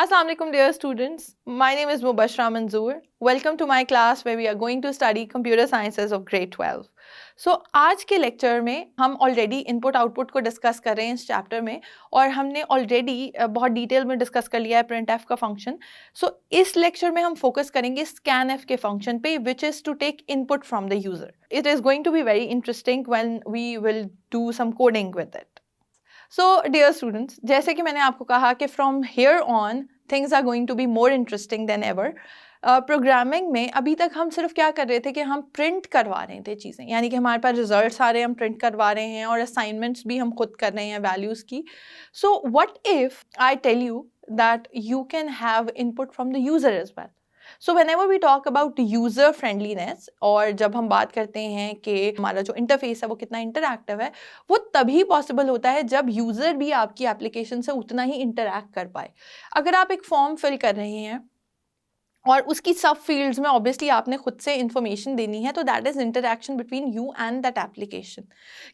Assalamu alaikum dear students. My name is Mubashra Manzoor. Welcome to my class where we are going to study computer sciences of grade 12. So आज के lecture में हम already input output को discuss कर रहे हैं इस chapter में और हमने ऑलरेडी बहुत डिटेल में डिस्कस कर लिया है printf का फंक्शन. सो इस लेक्चर में हम फोकस करेंगे scanf के फंक्शन पे which is to take input from the user. It is going to be very interesting when we will do some coding with it. So dear students, जैसे कि मैंने आपको कहा कि from here on things are going to be more interesting than ever. Programming में अभी तक हम सिर्फ क्या कर रहे थे कि हम प्रिंट करवा रहे थे चीज़ें, यानी कि हमारे पास रिजल्ट्स आ रहे हैं, हम प्रिंट करवा रहे हैं और असाइनमेंट्स भी हम खुद कर रहे हैं वैल्यूज़ की. So what if I tell you that you can have input from the user as well. So whenever we talk about user friendliness, और जब हम बात करते हैं कि हमारा जो इंटरफेस है वो कितना इंटरैक्टिव है, वो तभी पॉसिबल होता है जब यूज़र भी आपकी एप्लीकेशन से उतना ही इंटरैक्ट कर पाए. अगर आप एक फॉर्म फिल कर रहे हैं और उसकी सब फील्ड्स में ऑब्वियसली आपने खुद से इंफॉर्मेशन देनी है, तो that is interaction between you and that application.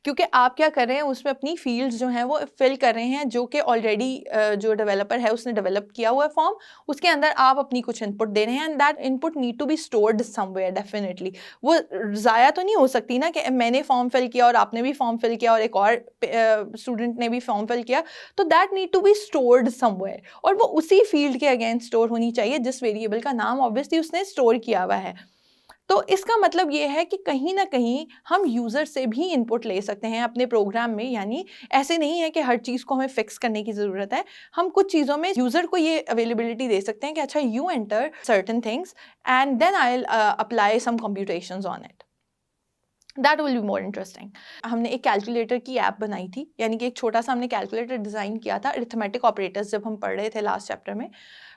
क्योंकि आप क्या कर रहे हैं, उसमें अपनी फील्ड्स जो हैं वो फिल कर रहे हैं जो कि ऑलरेडी जो डेवलपर है उसने डेवलप किया हुआ है फॉर्म, उसके अंदर आप अपनी कुछ इनपुट दे रहे हैं and that input need to be stored somewhere. Definitely वो ज़ाया तो नहीं हो सकती ना कि मैंने फॉर्म फिल किया और आपने भी फॉर्म फिल किया और एक और स्टूडेंट ने भी फॉर्म फिल किया, तो that need to be stored somewhere और वो उसी फील्ड के अगेंस्ट स्टोर होनी चाहिए जिस वेरिएबल का नाम ऑब्वियसली उसने स्टोर किया हुआ है. तो इसका मतलब ये है कि कहीं ना कहीं हम यूज़र से भी इनपुट ले सकते हैं अपने प्रोग्राम में. यानी ऐसे नहीं है कि हर चीज़ को हमें फिक्स करने की ज़रूरत है. हम कुछ चीज़ों में यूज़र को ये अवेलेबिलिटी दे सकते हैं कि अच्छा you enter certain things and then I will apply some computations on it. That will be more interesting. हमने एक कैलकुलेटर की ऐप बनाई थी, यानी कि एक छोटा सा हमने कैलकुलेटर डिज़ाइन किया था अरिथमेटिक ऑपरेटर्स जब हम पढ़ रहे थे लास्ट चैप्टर में.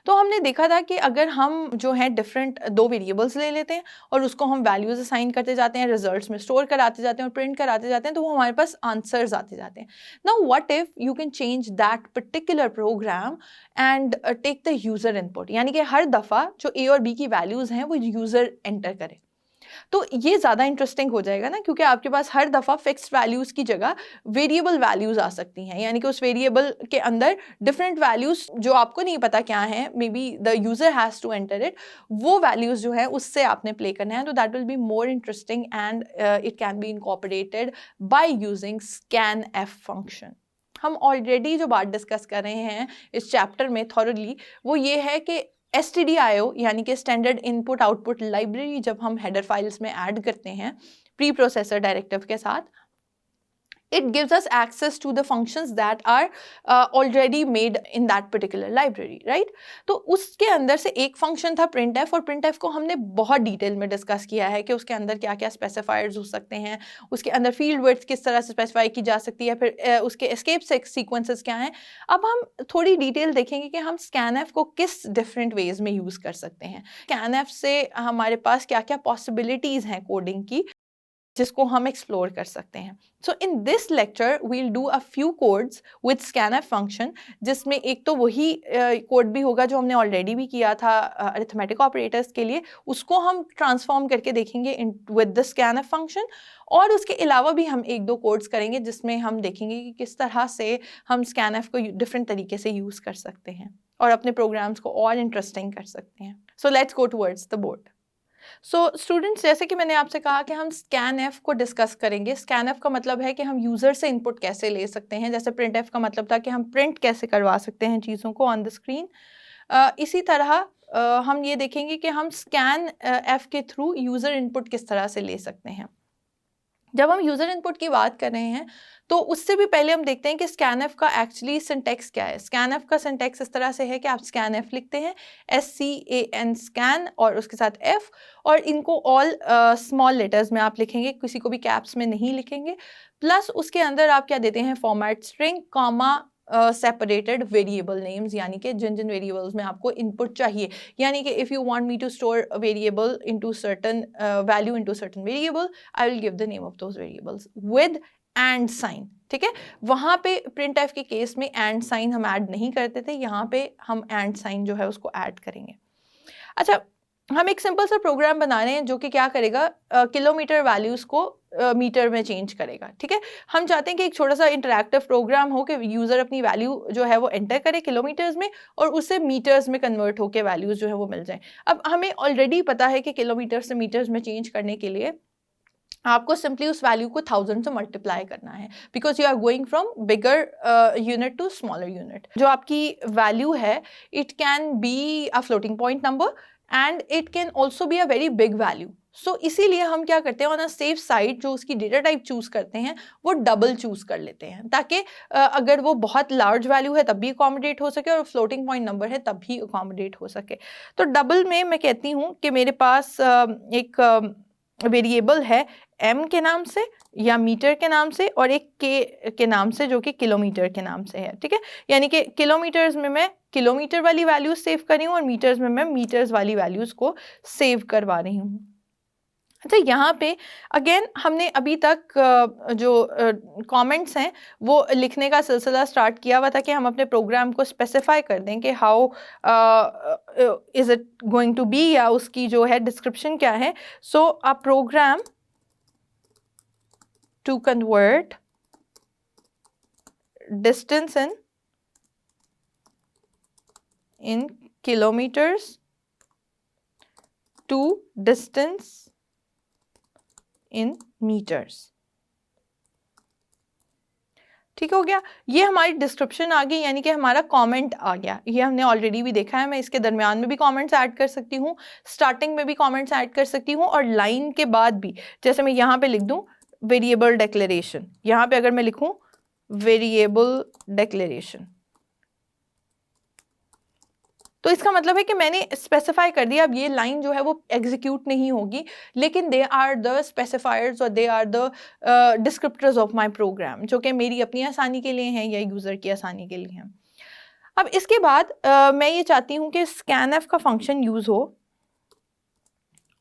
तो हमने देखा था कि अगर हम जो है डिफरेंट दो वेरिएबल्स ले लेते हैं और उसको हम वैल्यूज़ असाइन करते जाते हैं, रिजल्ट्स में स्टोर कराते जाते हैं और प्रिंट कराते जाते हैं, तो वो हमारे पास आंसर्स आते जाते हैं. Now what if you can change that particular program and take the user input, यानी कि हर दफ़ा जो ए और बी की वैल्यूज़ हैं वो यूज़र एंटर करे. तो ये ज़्यादा इंटरेस्टिंग हो जाएगा ना, क्योंकि आपके पास हर दफ़ा फिक्स्ड वैल्यूज़ की जगह वेरिएबल वैल्यूज़ आ सकती हैं. यानी कि उस वेरिएबल के अंदर डिफरेंट वैल्यूज़ जो आपको नहीं पता क्या हैं, maybe the user has to enter it, वो वैल्यूज़ जो है उससे आपने प्ले करना है. तो that will be more interesting and it can be incorporated by using scanf function. हम ऑलरेडी जो बात डिस्कस कर रहे हैं इस चैप्टर में थॉरली, वो ये है कि STDIO यानी कि स्टैंडर्ड इनपुट आउटपुट लाइब्रेरी जब हम हेडर फाइल्स में ऐड करते हैं प्री प्रोसेसर डायरेक्टिव के साथ, it gives us access to the functions that are already made in that particular library, right? तो उसके अंदर से एक फंक्शन था printf, और printf को हमने बहुत डिटेल में डिस्कस किया है कि उसके अंदर क्या क्या स्पेसिफायर्स हो सकते हैं, उसके अंदर फील्ड विड्थ किस तरह से स्पेसिफाई की जा सकती है, फिर उसके एस्केप सीक्वेंसेस क्या हैं. अब हम थोड़ी डिटेल देखेंगे कि हम scanf को किस डिफरेंट वेज में यूज़ कर सकते हैं. scanf से हमारे पास क्या क्या पॉसिबिलिटीज़ हैं कोडिंग की जिसको हम एक्सप्लोर कर सकते हैं. So in this lecture we'll do a few codes with scanf function, जिसमें एक तो वही कोड भी होगा जो हमने ऑलरेडी भी किया था अरिथमेटिक ऑपरेटर्स के लिए, उसको हम ट्रांसफॉर्म करके देखेंगे विद द scanf फंक्शन. और उसके अलावा भी हम एक दो कोड्स करेंगे जिसमें हम देखेंगे कि किस तरह से हम scanf को डिफरेंट तरीके से यूज़ कर सकते हैं और अपने प्रोग्राम्स को और इंटरेस्टिंग कर सकते हैं. So let's go towards the board. So students, जैसे कि मैंने आपसे कहा कि हम scanf को डिस्कस करेंगे. scanf का मतलब है कि हम यूज़र से इनपुट कैसे ले सकते हैं, जैसे printf का मतलब था कि हम प्रिंट कैसे करवा सकते हैं चीज़ों को ऑन द स्क्रीन. इसी तरह हम ये देखेंगे कि हम scanf के थ्रू यूज़र इनपुट किस तरह से ले सकते हैं. जब हम यूज़र इनपुट की बात कर रहे हैं तो उससे भी पहले हम देखते हैं कि scanf का एक्चुअली सिंटेक्स क्या है. scanf का सिंटेक्स इस तरह से है कि आप scanf लिखते हैं SCAN स्कैन और उसके साथ F, और इनको ऑल स्मॉल लेटर्स में आप लिखेंगे, किसी को भी कैप्स में नहीं लिखेंगे. प्लस उसके अंदर आप क्या देते हैं, format string comma separated variable names, यानी कि जिन जिन वेरिएबल्स में आपको इनपुट चाहिए. यानी कि if you want me to store a variable into certain value into certain variable, I will give the name of those variables with and sign. ठीक है, वहाँ पे printf के केस में एंड साइन हम ऐड नहीं करते थे, यहाँ पे हम एंड साइन जो है उसको ऐड करेंगे. अच्छा, हम एक सिंपल सा प्रोग्राम बना रहे हैं जो कि क्या करेगा, किलोमीटर वैल्यूज़ को मीटर में चेंज करेगा, ठीक है। हम चाहते हैं कि एक छोटा सा इंटरैक्टिव प्रोग्राम हो कि यूज़र अपनी वैल्यू जो है वो एंटर करे किलोमीटर्स में और उससे मीटर्स में कन्वर्ट होकर वैल्यूज़ जो है वो मिल जाए। अब हमें ऑलरेडी पता है कि किलोमीटर से मीटर्स में चेंज करने के लिए आपको सिंपली उस वैल्यू को 1000 से मल्टीप्लाई करना है, because you are going from bigger unit to smaller unit. जो आपकी वैल्यू है it can be a floating point number and it can also be a very big value. So इसीलिए हम क्या करते हैं, ऑन अ सेफ साइड जो उसकी डेटा टाइप चूज करते हैं वो डबल चूज कर लेते हैं, ताकि अगर वो बहुत लार्ज वैल्यू है तब भी अकोमोडेट हो सके और फ्लोटिंग पॉइंट नंबर है तब भी अकोमोडेट हो सके। तो डबल में मैं कहती हूँ कि मेरे पास एक वेरिएबल है m के नाम से या मीटर के नाम से और एक k के नाम से जो कि किलोमीटर के नाम से है, ठीक है। यानी कि किलोमीटर्स में मैं किलोमीटर वाली वैल्यूज सेव कर रही हूँ और मीटर्स में मैं मीटर्स वाली वैल्यूज को सेव करवा रही हूँ। अच्छा, यहाँ पे अगेन हमने अभी तक जो कमेंट्स हैं वो लिखने का सिलसिला स्टार्ट किया हुआ था कि हम अपने प्रोग्राम को स्पेसिफाई कर दें कि how is it going to be, या उसकी जो है डिस्क्रिप्शन क्या है। So a program to convert distance in kilometers to distance in meters। ठीक हो गया, ये हमारी डिस्क्रिप्शन आ गई, यानी कि हमारा कमेंट आ गया। ये हमने ऑलरेडी भी देखा है, मैं इसके दरमियान में भी कमेंट्स ऐड कर सकती हूँ, स्टार्टिंग में भी कमेंट्स ऐड कर सकती हूँ और लाइन के बाद भी। जैसे मैं यहाँ पे लिख दूँ वेरिएबल डिक्लेरेशन, यहाँ पे अगर मैं लिखूँ वेरिएबल डिक्लेरेशन तो इसका मतलब है कि मैंने स्पेसिफाई कर दिया। अब ये लाइन जो है वो एग्जीक्यूट नहीं होगी, लेकिन दे आर द स्पेसिफायर्स और they are the descriptors of my program, जो कि मेरी अपनी आसानी के लिए हैं या यूज़र की आसानी के लिए हैं। अब इसके बाद मैं ये चाहती हूँ कि स्कैनएफ का फंक्शन यूज़ हो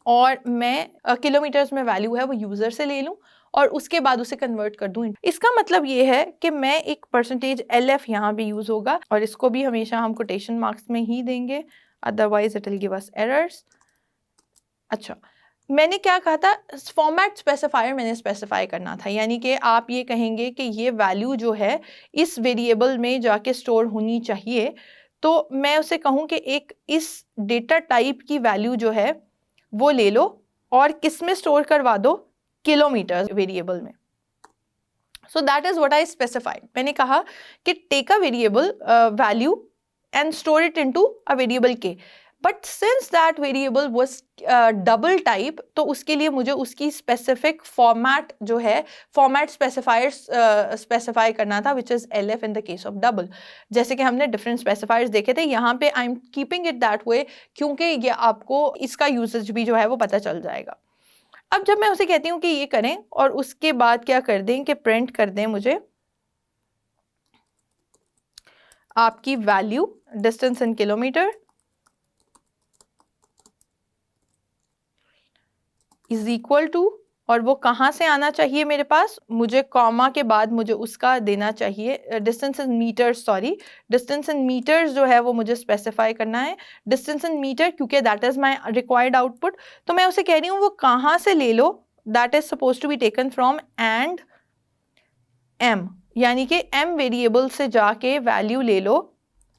और मैं किलोमीटर्स में वैल्यू है वो यूज़र से ले लूँ और उसके बाद उसे कन्वर्ट कर दूँ। इसका मतलब ये है कि मैं एक %lf यहाँ पे यूज़ होगा और इसको भी हमेशा हम कोटेशन मार्क्स में ही देंगे, otherwise it will give us errors. अच्छा, मैंने क्या कहा था, फॉर्मेट स्पेसिफायर मैंने स्पेसिफाई करना था, यानी कि आप ये कहेंगे कि ये वैल्यू जो है इस वेरिएबल में जाके स्टोर होनी चाहिए। तो मैं उसे कहूँ कि एक इस डेटा टाइप की वैल्यू जो है वो ले लो और किस में स्टोर करवा दो, किलोमीटर वेरिएबल में। So that is what I specified. मैंने कहा कि take a variable value and store it into a variable k, but since that variable was double type तो उसके लिए मुझे उसकी स्पेसिफिक फॉर्मेट जो है फॉर्मेट स्पेसिफायर्स स्पेसिफाई करना था, which is LF in the case of double. जैसे कि हमने डिफरेंट स्पेसिफायर्स देखे थे, यहाँ पे I am keeping it that way क्योंकि ये आपको इसका यूसेज भी जो है वो पता चल जाएगा। अब जब मैं उसे कहती हूँ कि ये करें और उसके बाद क्या कर दें कि प्रिंट कर दें मुझे आपकी value distance in kilometre is equal to, और वो कहाँ से आना चाहिए मेरे पास, मुझे कॉमा के बाद मुझे उसका देना चाहिए distance in metres, sorry distance in metres जो है वो मुझे स्पेसिफाई करना है, डिस्टेंस इन मीटर, क्योंकि that is my required output. तो मैं उसे कह रही हूँ वो कहाँ से ले लो, that is suppose to be taken from and m, यानी कि m वेरिएबल से जाके वैल्यू ले लो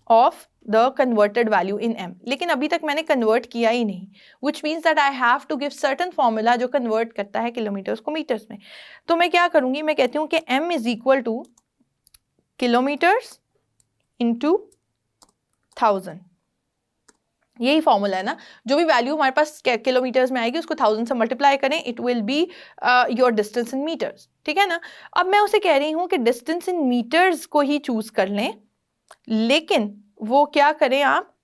of the converted value in m। लेकिन अभी तक मैंने कन्वर्ट किया ही नहीं, which means that I have to give certain formula जो कन्वर्ट करता है किलोमीटर्स को मीटर्स में। तो मैं क्या करूंगी, मैं कहती हूँ कि m is equal to kilometres into 1000। यही फॉर्मूला है ना, जो भी वैल्यू हमारे पास किलोमीटर्स में आएगी उसको 1000 से मल्टीप्लाई करें, it will be your distance in metres, ठीक है ना। अब मैं उसे कह रही हूँ कि डिस्टेंस इन मीटर्स को ही चूज कर लें, लेकिन वो क्या करें आप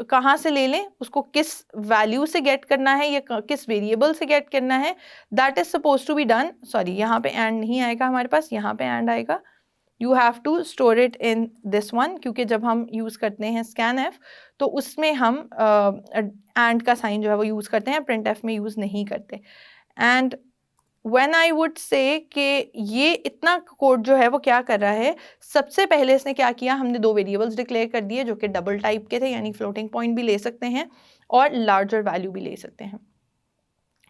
कहाँ से ले लें, उसको किस वैल्यू से गेट करना है या किस वेरिएबल से गेट करना है, that is suppose to be done. Sorry, यहाँ पे एंड नहीं आएगा हमारे पास, यहाँ पे एंड आएगा। You have to store it in this one, क्योंकि जब हम यूज़ करते हैं स्कैनएफ तो उसमें हम एंड का साइन जो है वो यूज़ करते हैं, प्रिंटएफ में यूज़ नहीं करते। And when I would say कि ये इतना कोड जो है वो क्या कर रहा है, सबसे पहले इसने क्या किया, हमने दो वेरिएबल्स डिक्लेयर कर दिए जो कि डबल टाइप के थे, यानी फ्लोटिंग पॉइंट भी ले सकते हैं और लार्जर वैल्यू भी ले सकते हैं।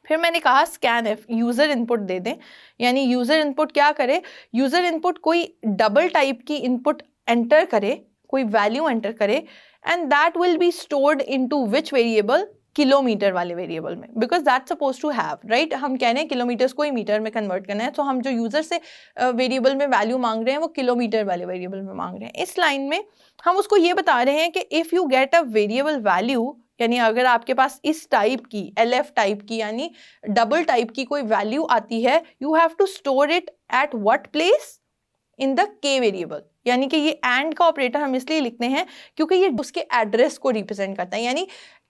फिर मैंने कहा स्कैनफ यूज़र इनपुट दे दें, यानी यूज़र इनपुट क्या करे, यूज़र इनपुट कोई डबल टाइप की इनपुट एंटर करे, कोई वैल्यू एंटर करे, and that will be stored into which variable, kilometre वाले वेरिएबल में, because that suppose to have, right, हम कह रहे हैं किलोमीटर्स को ही मीटर में कन्वर्ट करना है, तो हम जो यूज़र से वेरिएबल में वैल्यू मांग रहे हैं वो किलोमीटर वाले वेरिएबल में मांग रहे हैं। इस लाइन में हम उसको ये बता रहे हैं कि if you get a variable value, यानी अगर आपके पास इस टाइप की LF टाइप की यानी डबल टाइप की कोई वैल्यू आती है, you have to store it at what place, in the K variable. यानी कि ये एंड का ऑपरेटर हम इसलिए लिखते हैं क्योंकि ये उसके एड्रेस को रिप्रेजेंट करता है, यानी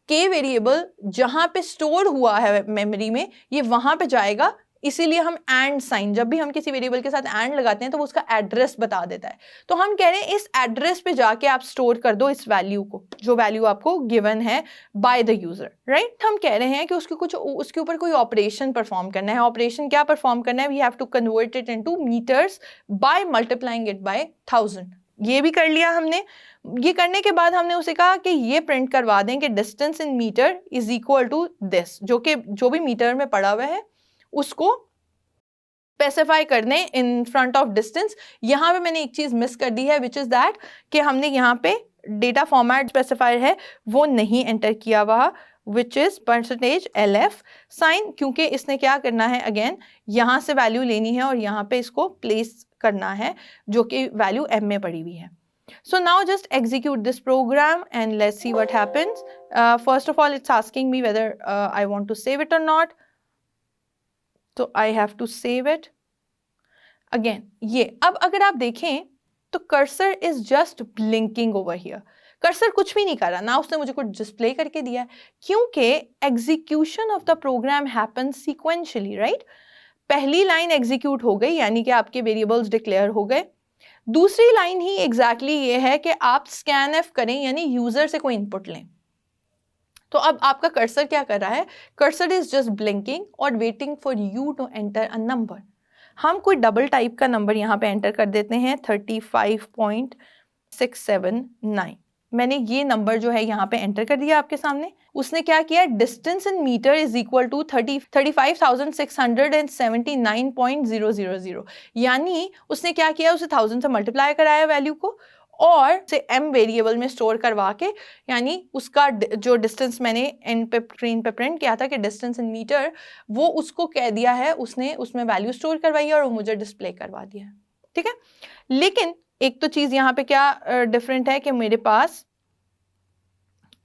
के वेरिएबल जहां पे स्टोर हुआ है मेमोरी में ये वहां पे जाएगा, इसीलिए हम एंड साइन, जब भी हम किसी वेरिएबल के साथ एंड लगाते हैं तो वो उसका एड्रेस बता देता है। तो हम कह रहे हैं इस एड्रेस पे जाके आप स्टोर कर दो इस वैल्यू को, जो वैल्यू आपको गिवन है बाय द यूजर, राइट। हम कह रहे हैं कि उसके ऊपर कोई ऑपरेशन परफॉर्म करना है। ऑपरेशन क्या परफॉर्म करना है, we have to convert it into metres by multiplying it by 1000। ये भी कर लिया हमने। ये करने के बाद हमने उसे कहा कि ये प्रिंट करवा दें कि distance in metre is equal to this, जो भी मीटर में पड़ा हुआ है उसको स्पेसिफाई कर दें इन फ्रंट ऑफ डिस्टेंस। यहाँ पे मैंने एक चीज़ मिस कर दी है, विच इज़ दैट कि हमने यहाँ पे डेटा फॉर्मेट स्पेसिफायर है वो नहीं एंटर किया हुआ, विच इज़ %LF साइन, क्योंकि इसने क्या करना है, अगेन यहाँ से वैल्यू लेनी है और यहाँ पे इसको प्लेस करना है जो कि वैल्यू M में पड़ी हुई है। So now just execute this program and let's see what happens. First of all, it's asking me whether I want to save it or not. So I have to save it. Again, ये अब अगर आप देखें तो cursor is just blinking over here. Cursor कुछ भी नहीं कर रहा ना, उसने मुझे कुछ डिस्प्ले करके दिया है, क्योंकि execution of the program happen sequentially, right. पहली लाइन एग्जीक्यूट हो गई यानी कि आपके वेरिएबल्स डिक्लेयर हो गए। दूसरी लाइन ही एग्जैक्टली ये है कि आप स्कैनफ करें यानी यूजर से कोई इनपुट लें। तो अब आपका कर्सर क्या कर रहा है, कर्सर इज जस्ट ब्लिंकिंग और waiting for you to enter a number. हम कोई डबल टाइप का नंबर यहाँ पे एंटर कर देते हैं 35.679। मैंने ये नंबर जो है यहाँ पे एंटर कर दिया आपके सामने। उसने क्या किया, distance in metre is equal to 35,679.000, यानी उसने क्या किया, उसे 1000 से मल्टीप्लाई कराया वैल्यू को और उसे M वेरिएबल में स्टोर करवा के, यानी उसका जो डिस्टेंस मैंने एंड पे स्क्रीन पे प्रिंट किया था कि डिस्टेंस इन मीटर, वो उसको कह दिया है, उसने उसमें वैल्यू स्टोर करवाई है और वो मुझे डिस्प्ले करवा दिया है, ठीक है। लेकिन एक तो चीज़ यहाँ पे क्या डिफरेंट है कि मेरे पास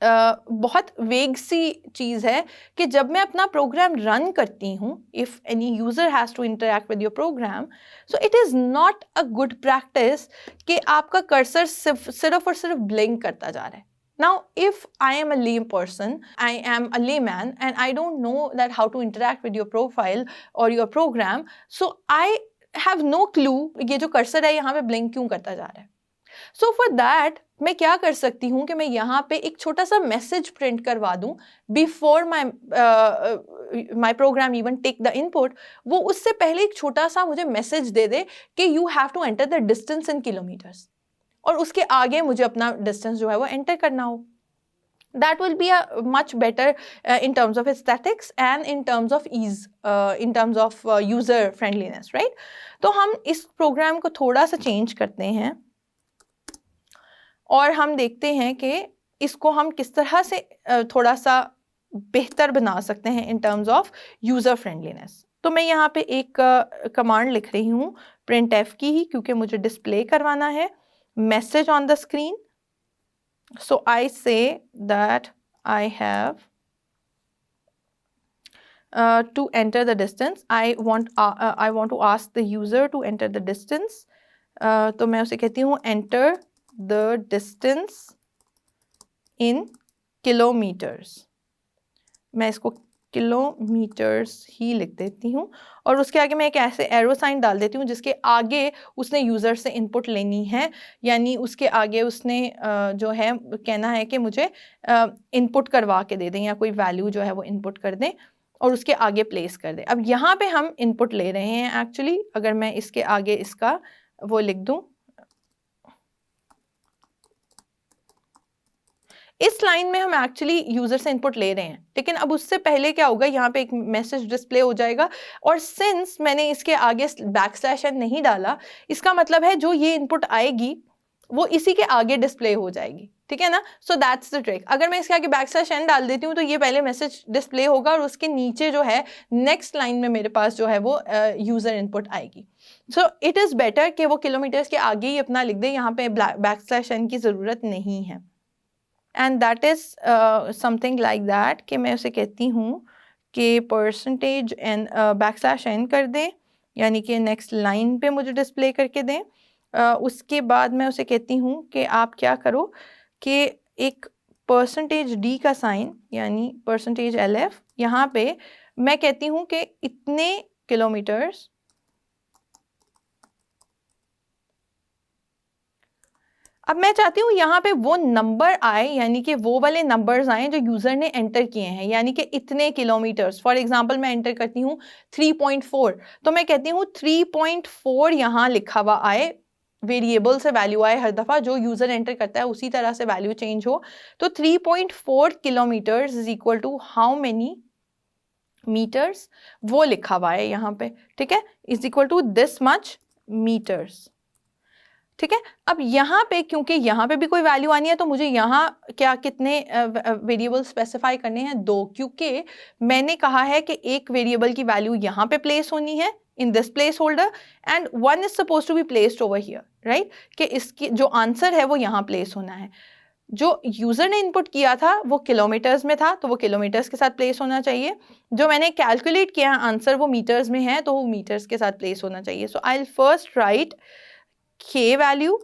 बहुत वेग सी चीज़ है कि जब मैं अपना प्रोग्राम रन करती हूँ, if any user has to interact with your program, so it is not a good practice कि आपका कर्सर सिर्फ और सिर्फ ब्लिंक करता जा रहा है। Now, if I am a lay person, I am a layman and I don't know that how to interact with your profile or your program, so I have no clue ये जो cursor है यहाँ पे blink क्यों करता जा रहा है। So for that मैं क्या कर सकती हूँ कि मैं यहाँ पे एक छोटा सा मैसेज प्रिंट करवा दूँ before my program even take the input. वो उससे पहले एक छोटा सा मुझे मैसेज दे दे कि you have to enter the distance in kilometres, और उसके आगे मुझे अपना डिस्टेंस जो है वो एंटर करना हो। That will be a much better in terms of aesthetics and in terms of ease, in terms of user friendliness, right? तो हम इस प्रोग्राम को थोड़ा सा चेंज करते हैं और हम देखते हैं कि इसको हम किस तरह से थोड़ा सा बेहतर बना सकते हैं in terms of user friendliness. तो मैं यहाँ पे एक कमांड लिख रही हूँ printf की ही, क्योंकि मुझे डिस्प्ले करवाना है message on the screen. So I say that I have to enter the distance. I want to ask the user to enter the distance. तो मैं उसे कहती हूँ enter the distance in kilometers. मैं इसको किलोमीटर्स ही लिख देती हूँ और उसके आगे मैं एक ऐसे एरो साइन डाल देती हूँ जिसके आगे उसने यूज़र से इनपुट लेनी है, यानी उसके आगे उसने जो है कहना है कि मुझे इनपुट करवा के दे दें या कोई वैल्यू जो है वो इनपुट कर दें और उसके आगे प्लेस कर दें। अब यहाँ पे हम इनपुट ले रहे हैं एक्चुअली, अगर मैं इसके आगे इसका वो लिख दूँ, इस लाइन में हम एक्चुअली यूजर से इनपुट ले रहे हैं, लेकिन अब उससे पहले क्या होगा, यहाँ पे एक मैसेज डिस्प्ले हो जाएगा, और सिंस मैंने इसके आगे बैकस्लैश नहीं डाला, इसका मतलब है जो ये इनपुट आएगी वो इसी के आगे डिस्प्ले हो जाएगी, ठीक है ना। So that's the trick. अगर मैं इसके आगे बैकस्लैश एन डाल देती हूँ तो ये पहले मैसेज डिस्प्ले होगा और उसके नीचे जो है नेक्स्ट लाइन में मेरे पास जो है वो यूजर इनपुट आएगी। सो इट इज़ बेटर कि वो किलोमीटर्स के आगे ही अपना लिख दे, यहाँ पे बैकस्लैश एन की ज़रूरत नहीं है। And that is something like that कि मैं उसे कहती हूँ कि परसेंटेज एन बैकस्लैश एन कर दें, यानी कि नेक्स्ट लाइन पे मुझे डिस्प्ले करके दें। उसके बाद मैं उसे कहती हूँ कि आप क्या करो कि एक परसेंटेज डी का साइन, यानी परसेंटेज एल एफ, यहाँ पे मैं कहती हूँ कि इतने किलोमीटर्स अब मैं चाहती हूँ यहाँ पे वो नंबर आए, यानी कि वो वाले नंबर्स आए जो यूज़र ने एंटर किए हैं, यानी कि इतने किलोमीटर्स। फॉर एग्जांपल मैं एंटर करती हूँ 3.4, तो मैं कहती हूँ 3.4 यहाँ लिखा हुआ आए, वेरिएबल से वैल्यू आए हर दफ़ा, जो यूज़र एंटर करता है उसी तरह से वैल्यू चेंज हो। तो 3.4 kilometres is equal to how many metres, वो लिखा हुआ है यहाँ पे, ठीक है, is equal to this much metres, ठीक है। अब यहाँ पे क्योंकि यहाँ पे भी कोई वैल्यू आनी है तो मुझे यहाँ क्या कितने वेरिएबल स्पेसिफाई करने हैं, 2, क्योंकि मैंने कहा है कि एक वेरिएबल की वैल्यू यहाँ पे प्लेस होनी है in this place holder and one is suppose to be placed over here, right, कि इसकी जो आंसर है वो यहाँ प्लेस होना है। जो यूजर ने इनपुट किया था वो किलोमीटर्स में था तो वो किलोमीटर्स के साथ प्लेस होना चाहिए, जो मैंने कैलकुलेट किया आंसर वो मीटर्स में है तो वो मीटर्स के साथ प्लेस होना चाहिए। सो आई विल फर्स्ट राइट के वैल्यू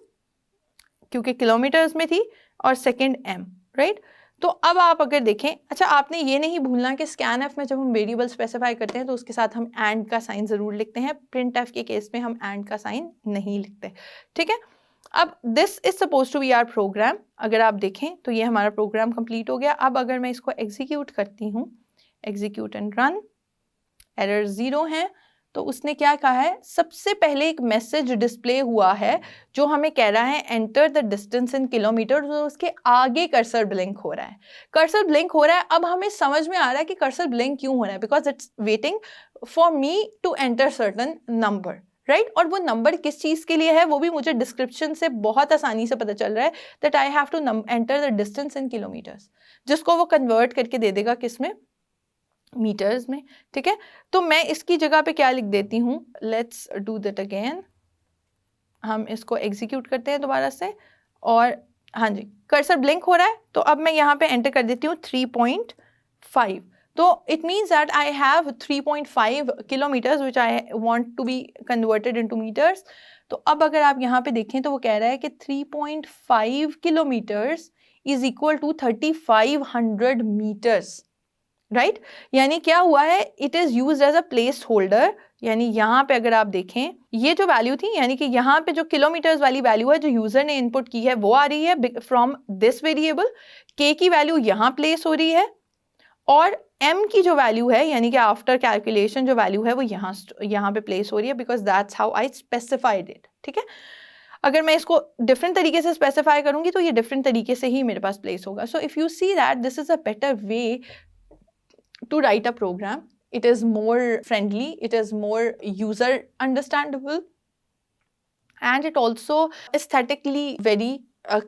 क्योंकि किलोमीटर्स में थी, और सेकंड एम, राइट। तो अब आप अगर देखें, अच्छा आपने ये नहीं भूलना कि स्कैन एफ में जब हम वेरिएबल स्पेसिफाई करते हैं तो उसके साथ हम एंड का साइन ज़रूर लिखते हैं, प्रिंट एफ के केस में हम एंड का साइन नहीं लिखते, ठीक है। अब this is suppose to be our program. अगर आप देखें तो ये हमारा प्रोग्राम कंप्लीट हो गया। अब अगर मैं इसको एग्जीक्यूट करती हूँ, एग्जीक्यूट एंड रन, एरर 0 है, तो उसने क्या कहा है, सबसे पहले एक मैसेज डिस्प्ले हुआ है जो हमें कह रहा है enter the distance in kilometre, तो उसके आगे कर्सर ब्लिंक हो रहा है, कर्सर ब्लिंक हो रहा है। अब हमें समझ में आ रहा है कि कर्सर ब्लिंक क्यों हो रहा है, because it's waiting for me to enter certain number, right. और वो नंबर किस चीज़ के लिए है वो भी मुझे डिस्क्रिप्शन से बहुत आसानी से पता चल रहा है, that I have to enter the distance in kilometres, जिसको वो कन्वर्ट करके दे देगा किस में, मीटर्स में, ठीक है। तो मैं इसकी जगह पे क्या लिख देती हूँ, लेट्स डू दैट अगेन, हम इसको एग्जीक्यूट करते हैं दोबारा से, और हाँ जी कर्सर ब्लिंक हो रहा है, तो अब मैं यहाँ पे एंटर कर देती हूँ 3.5, तो it means that I have 3.5 kilometres which I want to be converted into metres. तो अब अगर आप यहाँ पे देखें तो वो कह रहा है कि 3.5 kilometres is equal to 3500 metres, right यानी क्या हुआ है, it is used as a place holder. यानी यहाँ पे अगर आप देखें ये जो वैल्यू थी, यानी कि यहाँ पे जो किलोमीटर्स वाली वैल्यू है जो यूजर ने इनपुट की है वो आ रही है फ्रॉम दिस वेरिएबल, के की वैल्यू यहाँ प्लेस हो रही है, और m की जो वैल्यू है यानी कि आफ्टर कैलकुलेशन जो वैल्यू है वो यहाँ पे प्लेस हो रही है, because that's how I specified it, ठीक है। अगर मैं इसको डिफरेंट तरीके से स्पेसिफाई करूंगी तो ये डिफरेंट तरीके से ही मेरे पास प्लेस होगा। So if you see that this is a better way to write a program. It is more friendly, it is more user understandable, and it also aesthetically very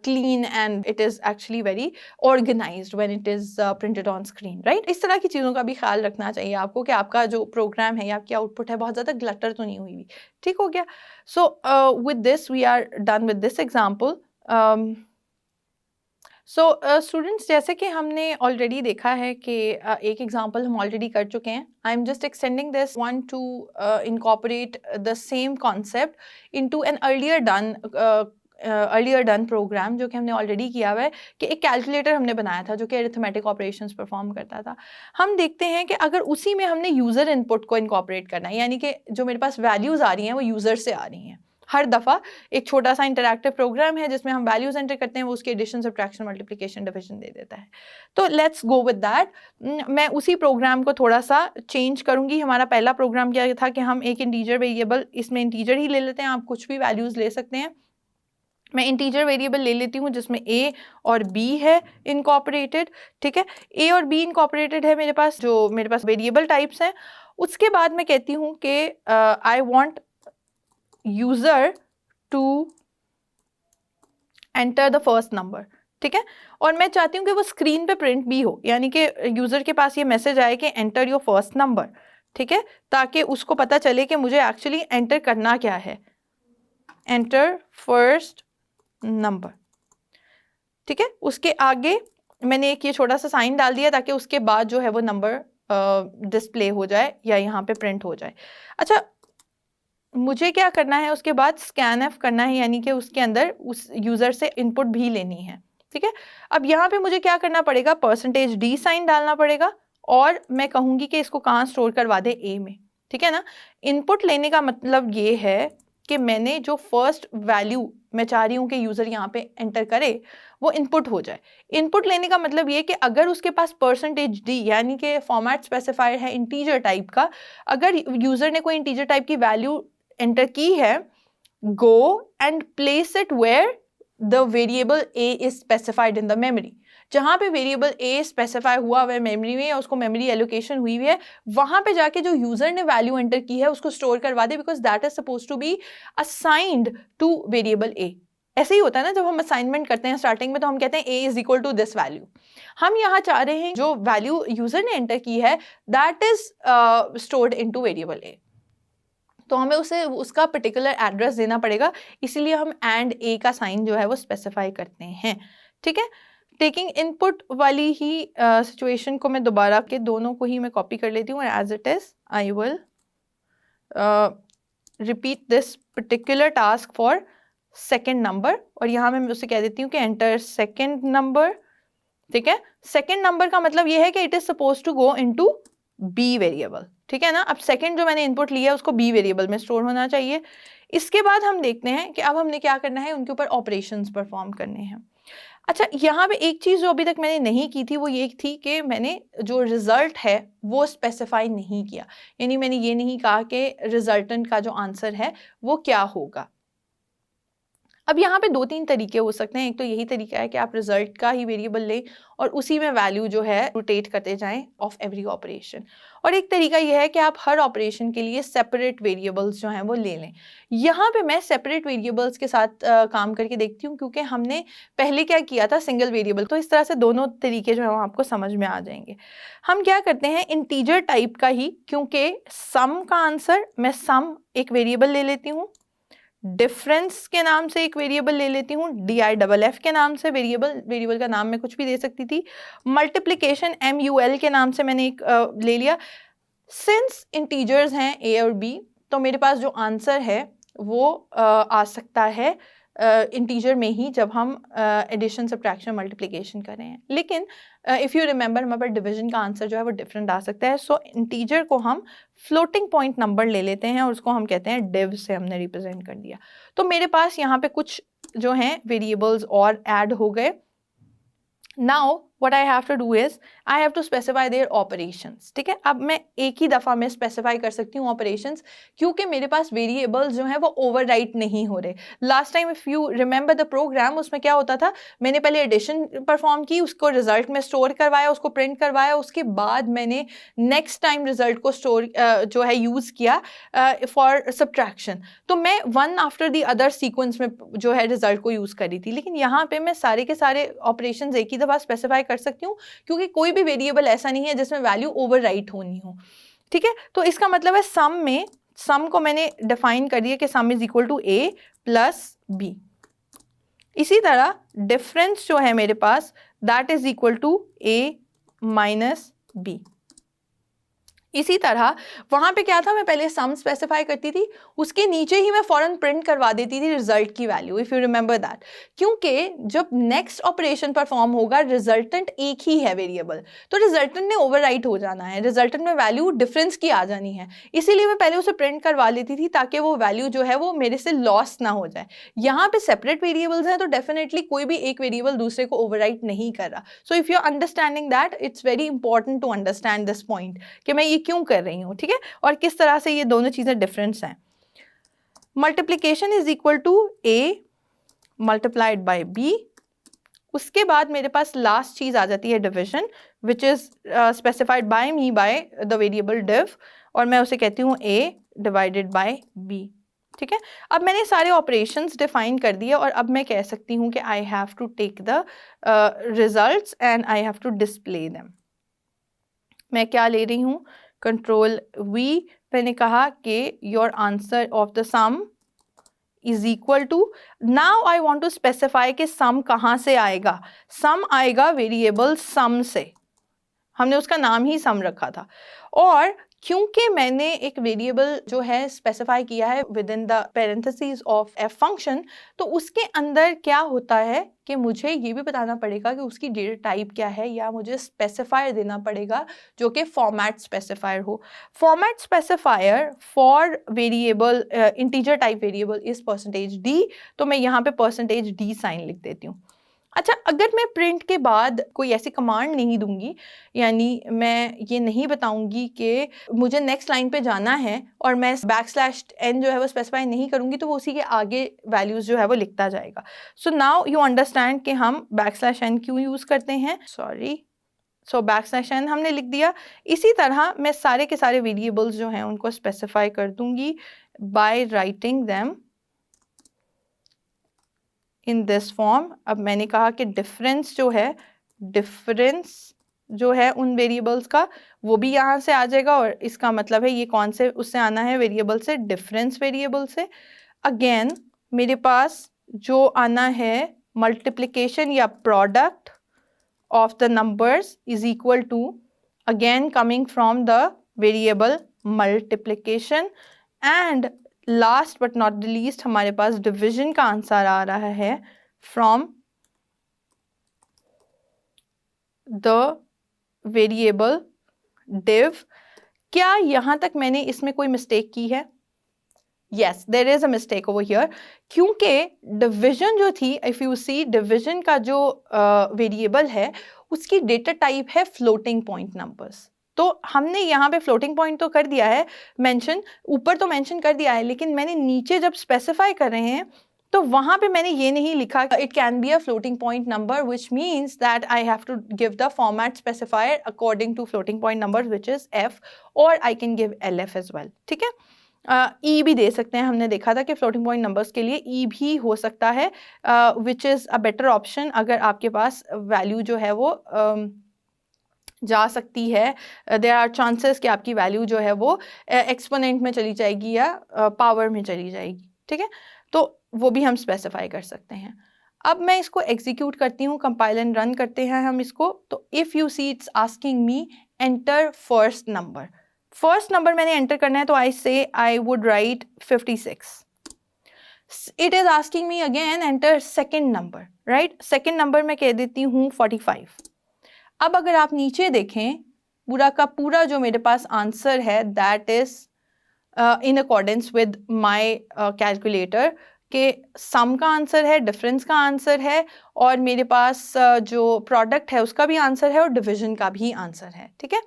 clean, and it is actually very organized when it is printed on screen, right? इस तरह की चीज़ों का भी ख्याल रखना चाहिए आपको कि आपका जो प्रोग्राम है या आपकी आउटपुट है बहुत ज़्यादा ग्लटर तो नहीं हुई हुई, ठीक हो गया। So with this we are done with this example. So students जैसे कि हमने ऑलरेडी देखा है कि एक एग्जांपल हम ऑलरेडी कर चुके हैं, I am just extending this one to incorporate the same concept into an earlier done program जो कि हमने ऑलरेडी किया हुआ है, कि एक कैलकुलेटर हमने बनाया था जो कि अरिथमेटिक ऑपरेशंस परफॉर्म करता था। हम देखते हैं कि अगर उसी में हमने यूज़र इनपुट को इनकॉर्पोरेट करना है, यानी कि जो मेरे पास वैल्यूज़ आ रही हैं वो यूज़र से आ रही हैं, हर दफ़ा एक छोटा सा इंटरैक्टिव प्रोग्राम है जिसमें हम वैल्यूज एंटर करते हैं, वो उसके एडिशन सब्ट्रैक्शन मल्टीप्लिकेशन डिवीजन दे देता है। तो लेट्स गो विद दैट। मैं उसी प्रोग्राम को थोड़ा सा चेंज करूंगी। हमारा पहला प्रोग्राम क्या था कि हम एक इंटीजर वेरिएबल, इसमें इंटीजर ही ले लेते हैं, आप कुछ भी वैल्यूज ले सकते हैं, मैं इंटीजर वेरिएबल ले लेती हूँ जिसमें a और b है इनकॉर्पोरेटेड, ठीक है। a और b इनकॉर्पोरेटेड है मेरे पास, जो मेरे पास वेरिएबल टाइप्स हैं। उसके बाद मैं कहती हूँ कि I want user to enter the first number, ठीक है। और मैं चाहती हूँ कि वो स्क्रीन पे प्रिंट भी हो, यानी कि यूजर के पास ये मैसेज आए कि एंटर योर फर्स्ट नंबर, ठीक है, ताकि उसको पता चले कि मुझे एक्चुअली एंटर करना क्या है, एंटर फर्स्ट नंबर, ठीक है। उसके आगे मैंने एक ये छोटा सा साइन डाल दिया ताकि उसके बाद जो है वो नंबर डिस्प्ले हो जाए या यहाँ पे प्रिंट हो जाए। अच्छा, मुझे क्या करना है उसके बाद, स्कैन एफ करना है, यानी कि उसके अंदर उस यूज़र से इनपुट भी लेनी है, ठीक है। अब यहाँ पे मुझे क्या करना पड़ेगा, %d साइन डालना पड़ेगा और मैं कहूँगी कि इसको कहाँ स्टोर करवा दे, ए में, ठीक है ना। इनपुट लेने का मतलब ये है कि मैंने जो फर्स्ट वैल्यू मैं चाह रही हूँ कि यूज़र यहाँ पे एंटर करे वो इनपुट हो जाए। इनपुट लेने का मतलब ये कि अगर उसके पास %d यानी कि फॉर्मेट स्पेसिफायर है इंटीजर टाइप का, अगर यूज़र ने कोई इंटीजर टाइप की वैल्यू एंटर की है, go and place it where the variable a is specified in the memory। जहां पे वेरिएबल a स्पेसिफाई हुआ हुआ है मेमोरी में या उसको मेमोरी एलोकेशन हुई हुई है, वहां पे जाके जो यूजर ने वैल्यू एंटर की है उसको स्टोर करवा दे, because that is suppose to be assigned to variable a। ऐसे ही होता है ना, जब हम असाइनमेंट करते हैं स्टार्टिंग में तो हम कहते हैं a is equal to this value. हम यहाँ चाह रहे हैं जो वैल्यू यूजर ने एंटर की है that is stored into variable a, तो हमें उसे उसका पर्टिकुलर एड्रेस देना पड़ेगा, इसीलिए हम एंड ए का साइन जो है वो स्पेसिफाई करते हैं, ठीक है। टेकिंग इनपुट वाली ही सिचुएशन को मैं दोबारा के दोनों को ही मैं कॉपी कर लेती हूँ, as it is I will repeat this particular task for second number, और यहाँ मैं उसे कह देती हूँ कि एंटर सेकेंड नंबर, ठीक है। सेकेंड नंबर का मतलब ये है कि it is suppose to go into be variable, ठीक है ना। अब सेकंड जो मैंने इनपुट लिया है उसको बी वेरिएबल में स्टोर होना चाहिए। इसके बाद हम देखते हैं कि अब हमने क्या करना है, उनके ऊपर ऑपरेशंस परफॉर्म करने हैं। अच्छा, यहाँ पे एक चीज़ जो अभी तक मैंने नहीं की थी वो ये थी कि मैंने जो रिजल्ट है वो स्पेसिफाई नहीं किया, यानी मैंने ये नहीं कहा कि रिजल्टेंट का जो आंसर है वो क्या होगा। अब यहाँ पे 2-3 तरीके हो सकते हैं। एक तो यही तरीका है कि आप रिजल्ट का ही वेरिएबल लें और उसी में वैल्यू जो है रोटेट करते जाएं ऑफ एवरी ऑपरेशन, और एक तरीका यह है कि आप हर ऑपरेशन के लिए सेपरेट वेरिएबल्स जो हैं वो ले लें। यहाँ पे मैं सेपरेट वेरिएबल्स के साथ काम करके देखती हूँ, क्योंकि हमने पहले क्या किया था, सिंगल वेरिएबल, तो इस तरह से दोनों तरीके जो है वो आपको समझ में आ जाएंगे। हम क्या करते हैं, इंटीजर टाइप का ही, क्योंकि सम का आंसर मैं सम एक वेरिएबल ले लेती हूँ, डिफरेंस के नाम से एक वेरिएबल ले लेती हूँ, DIFF के नाम से वेरिएबल का नाम मैं कुछ भी दे सकती थी, मल्टीप्लिकेशन MUL के नाम से मैंने एक ले लिया। सिंस इंटीजर्स हैं A और B, तो मेरे पास जो आंसर है वो आ सकता है इंटीजर में ही, जब हम एडिशन सब्ट्रैक्शन मल्टीप्लिकेशन कर रहे हैं। लेकिन इफ़ यू रिमेंबर, हमारे पास डिवीजन का आंसर जो है वो डिफरेंट आ सकता है। सो इंटीजर को हम फ्लोटिंग पॉइंट नंबर ले लेते हैं और उसको हम कहते हैं डिव से हमने रिप्रेजेंट कर दिया। तो मेरे पास यहाँ पे कुछ जो हैं वेरिएबल्स और ऐड हो गए। Now what I have to do is I have to specify their operations, ठीक है। अब मैं एक ही दफ़ा में स्पेसिफाई कर सकती हूँ ऑपरेशंस, क्योंकि मेरे पास वेरिएबल्स जो हैं वो ओवरराइट नहीं हो रहे। Last time if you remember the program, उसमें क्या होता था, मैंने पहले एडिशन परफॉर्म की, उसको रिजल्ट में स्टोर करवाया, उसको प्रिंट करवाया, उसके बाद मैंने नेक्स्ट टाइम रिजल्ट को स्टोर जो है यूज़ किया फॉर सब्ट्रैक्शन। तो मैं one after the other sequence में जो है रिजल्ट को यूज़ करी थी। लेकिन यहाँ पे मैं सारे के सारे ऑपरेशंस एक ही दफ़ा स्पेसिफाई कर सकती हूँ, क्योंकि कोई भी वेरिएबल ऐसा नहीं है जिसमें वैल्यू ओवरराइट होनी हो, ठीक है। तो इसका मतलब है सम में, सम को मैंने डिफाइन कर दिया कि sum is equal to A plus B। इसी तरह डिफरेंस जो है मेरे पास that is equal to A minus B। इसी तरह वहाँ पे क्या था, मैं पहले सम स्पेसिफाई करती थी, उसके नीचे ही मैं फौरन प्रिंट करवा देती थी रिजल्ट की value, if you remember that, क्योंकि जब नेक्स्ट ऑपरेशन परफॉर्म होगा रिजल्टेंट एक ही है वेरिएबल, तो रिजल्टेंट ने ओवरराइट हो जाना है, रिजल्टेंट में वैल्यू डिफरेंस की आ जानी है, इसीलिए मैं पहले उसे प्रिंट करवा लेती थी ताकि वो वैल्यू जो है वो मेरे से लॉस ना हो जाए। यहाँ पे सेपरेट वेरिएबल्स हैं तो डेफिनेटली कोई भी एक वेरिएबल दूसरे को ओवरराइट नहीं कर रहा। So if you are understanding that, it's very important to understand this point कि मैं ये क्यों कर रही हूँ, ठीक है, और किस तरह से ये दोनों चीजें डिफरेंस हैं। Multiplication is equal to A multiplied by b। उसके बाद मेरे पास लास्ट चीज़ आ जाती है division, which is specified by me by the variable div, और मैं उसे कहती हूँ a डिवाइडेड बाय b। ठीक है, अब मैंने सारे ऑपरेशंस डिफाइन कर दिए और अब मैं कह सकती हूँ कि I have to take the results and I have to display them. मैं क्या ले रही हूँ, कंट्रोल v, मैंने कहा कि your answer of the sum is equal to, now I want to specify कि सम कहाँ से आएगा। सम आएगा वेरिएबल सम से, हमने उसका नाम ही सम रखा था। और क्योंकि मैंने एक वेरिएबल जो है स्पेसिफाई किया है with in the parenthesis of F function, तो उसके अंदर क्या होता है कि मुझे ये भी बताना पड़ेगा कि उसकी डेटा टाइप क्या है, या मुझे स्पेसिफायर देना पड़ेगा जो कि फॉर्मेट स्पेसिफायर हो। Format specifier for variable integer type variable is %d, तो मैं यहाँ पे %d साइन लिख देती हूँ। अच्छा, अगर मैं प्रिंट के बाद कोई ऐसी कमांड नहीं दूंगी, यानी मैं ये नहीं बताऊंगी कि मुझे नेक्स्ट लाइन पे जाना है और मैं \n जो है वो स्पेसिफाई नहीं करूंगी, तो वो उसी के आगे वैल्यूज जो है वो लिखता जाएगा। सो नाउ यू अंडरस्टैंड कि हम \n क्यों यूज़ करते हैं। सो \n हमने लिख दिया। इसी तरह मैं सारे के सारे वेरिएबल्स जो हैं उनको स्पेसिफाई कर दूंगी by writing them in this form. अब मैंने कहा कि डिफरेंस जो है उन वेरिएबल्स का, वो भी यहाँ से आ जाएगा, और इसका मतलब है ये कौन से उससे आना है, वेरिएबल से, डिफरेंस वेरिएबल से। अगेन मेरे पास जो आना है मल्टीप्लिकेशन या product of the numbers is equal to, again coming from the variable multiplication, and last but not the least हमारे पास डिवीजन का आंसर आ रहा है फ्रॉम द वेरिएबल div। क्या यहाँ तक मैंने इसमें कोई मिस्टेक की है? Yes, there is a mistake over here, क्योंकि डिवीजन जो थी, इफ यू सी डिवीजन का जो वेरिएबल है उसकी डेटा टाइप है फ्लोटिंग पॉइंट नंबर्स। तो हमने यहाँ पे फ्लोटिंग पॉइंट तो कर दिया है मेंशन, ऊपर तो मेंशन कर दिया है, लेकिन मैंने नीचे जब स्पेसिफाई कर रहे हैं तो वहाँ पे मैंने ये नहीं लिखा it can be a floating point number, which means that I have to give the format specifier according to floating point number which is f, और I can give lf as well. ठीक है, ई भी दे सकते हैं, हमने देखा था कि फ्लोटिंग पॉइंट नंबर्स के लिए ई भी हो सकता है, which is a better option अगर आपके पास वैल्यू जो है वो जा सकती है। देयर आर चांसेस कि आपकी वैल्यू जो है वो एक्सपोनेंट में चली जाएगी या पावर में चली जाएगी। ठीक है, तो वो भी हम स्पेसिफाई कर सकते हैं। अब मैं इसको एग्जीक्यूट करती हूँ, कंपाइल एंड रन करते हैं हम इसको। तो if you see it's asking me enter first number, first number मैंने एंटर करना है, तो आई से I would write 56। It is asking me again enter second number, right, second number मैं कह देती हूँ 45। अब अगर आप नीचे देखें, पूरा का पूरा जो मेरे पास आंसर है that is in accordance with my calculator, के सम का आंसर है, डिफरेंस का आंसर है, और मेरे पास जो प्रोडक्ट है उसका भी आंसर है, और डिवीजन का भी आंसर है। ठीक है,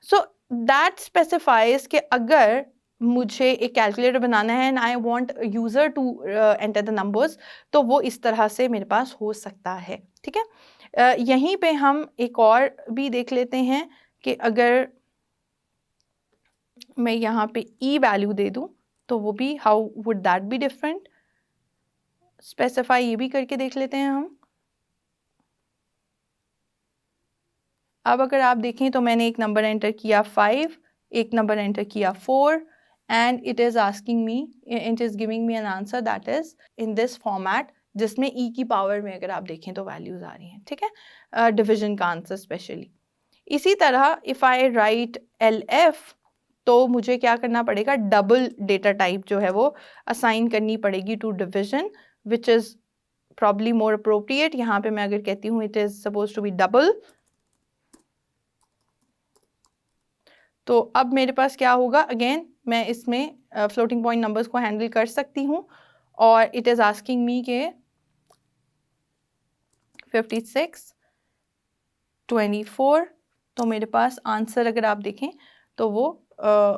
सो दैट स्पेसिफाइज कि अगर मुझे एक कैलकुलेटर बनाना है and I want user to enter the numbers, तो वो इस तरह से मेरे पास हो सकता है। ठीक है, यहीं पे हम एक और भी देख लेते हैं कि अगर मैं यहाँ पे ई वैल्यू दे दूँ तो वो भी how would that be different, specify ये भी करके देख लेते हैं हम। अब अगर आप देखें तो मैंने एक नंबर एंटर किया 5, एक नंबर एंटर किया 4, and it is asking me, it is giving me an answer that is in this format, जिसमें ई की पावर में अगर आप देखें तो वैल्यूज़ आ रही हैं। ठीक है, डिवीजन का आंसर स्पेशली। इसी तरह इफ़ आई राइट LF, तो मुझे क्या करना पड़ेगा, डबल डेटा टाइप जो है वो असाइन करनी पड़ेगी to division, which is probably more appropriate. यहाँ पे मैं अगर कहती हूँ it is suppose to be double, तो अब मेरे पास क्या होगा, अगेन मैं इसमें फ्लोटिंग पॉइंट नंबर्स को हैंडल कर सकती हूँ, और इट इज़ आस्किंग मी के 56, 24, तो मेरे पास आंसर अगर आप देखें तो वो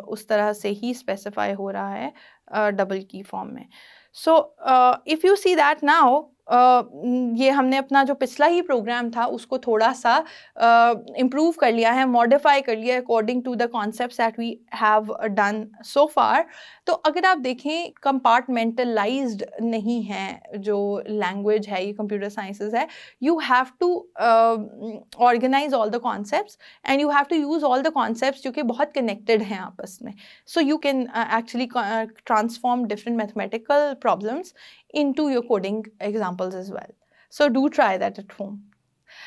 उस तरह से ही स्पेसिफाई हो रहा है डबल की फॉर्म में। सो if you see that now ये हमने अपना जो पिछला ही प्रोग्राम था उसको थोड़ा सा इम्प्रूव कर लिया है, मॉडिफाई कर लिया है according to the concepts that we have done so far. तो अगर आप देखें कंपार्टमेंटलाइज्ड नहीं है जो लैंग्वेज है, ये कंप्यूटर साइंसेज है। You have to organize all the concepts and you have to use all the concepts जो कि बहुत कनेक्टेड हैं आपस में। So you can actually transform different mathematical problems into your coding examples as well. So do try that at home.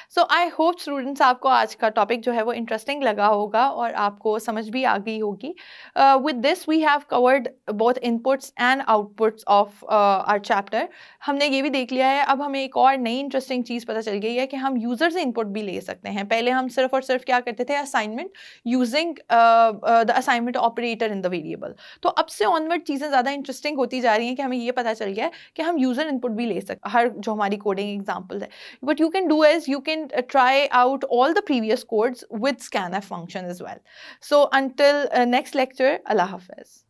So I hope students आपको आज का topic जो है वो इंटरेस्टिंग लगा होगा और आपको समझ भी आ गई होगी। With this we have covered both inputs and outputs of our chapter. हमने ये भी देख लिया है, अब हमें एक और नई इंटरेस्टिंग चीज़ पता चल गई है कि हम यूज़र से इनपुट भी ले सकते हैं। पहले हम सिर्फ और सिर्फ क्या करते थे, assignment using the assignment operator in the variable. तो अब से ऑनवर्ड चीज़ें ज़्यादा इंटरेस्टिंग होती जा रही हैं कि हमें ये पता चल गया है कि हम यूज़र इनपुट भी ले सकते, हर जो हमारी कोडिंग एग्जाम्पल है। What you can do is you can try out all the previous codes with scanf function as well. So until next lecture, Allah Hafiz.